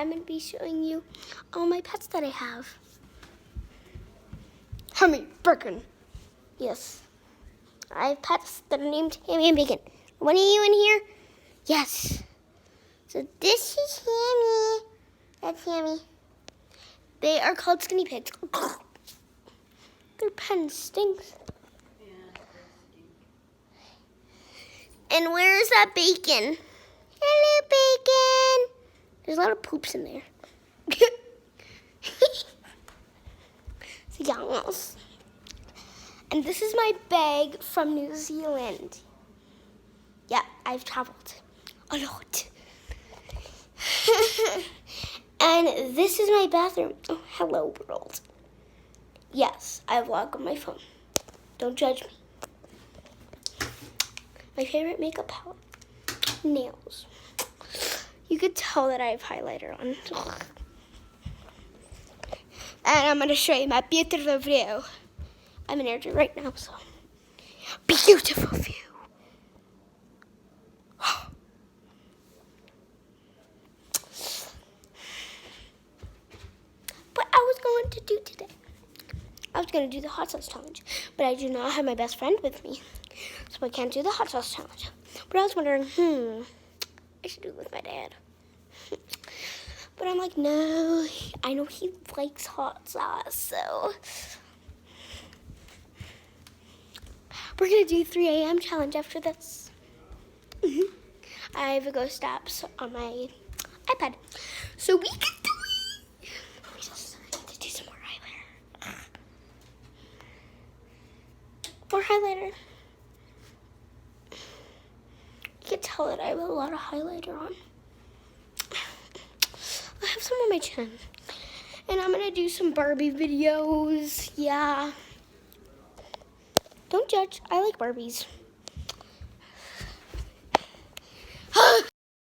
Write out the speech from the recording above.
I'm going to be showing you all my pets that I have. Hammy Bacon. Yes. I have pets that are named Hammy and Bacon. One of you in here? Yes. So this is Hammy. That's Hammy. They are called skinny pigs. Their pen stinks. And where's that bacon? Hello, bacon. There's a lot of poops in there. So yes. And this is my bag from New Zealand. Yeah, I've traveled a lot. And this is my bathroom. Oh, hello, world. Yes, I vlog on my phone. Don't judge me. My favorite makeup palette. Nails. You could tell that I have highlighter on. And I'm going to show you my beautiful view. I'm in Airdrie right now, so. Beautiful view. What I was going to do today. I was going to do the hot sauce challenge, but I do not have my best friend with me, so I can't do the hot sauce challenge. But I was wondering, I should do it with my dad. But I'm like, no, I know he likes hot sauce, so. We're going to do 3 a.m. challenge after this. I have a ghost apps on my iPad, so we can do it. Let me just do some more highlighter. More highlighter. You can tell that I have a lot of highlighter on. I have some on my chin. And I'm going to do some Barbie videos. Yeah. Don't judge. I like Barbies.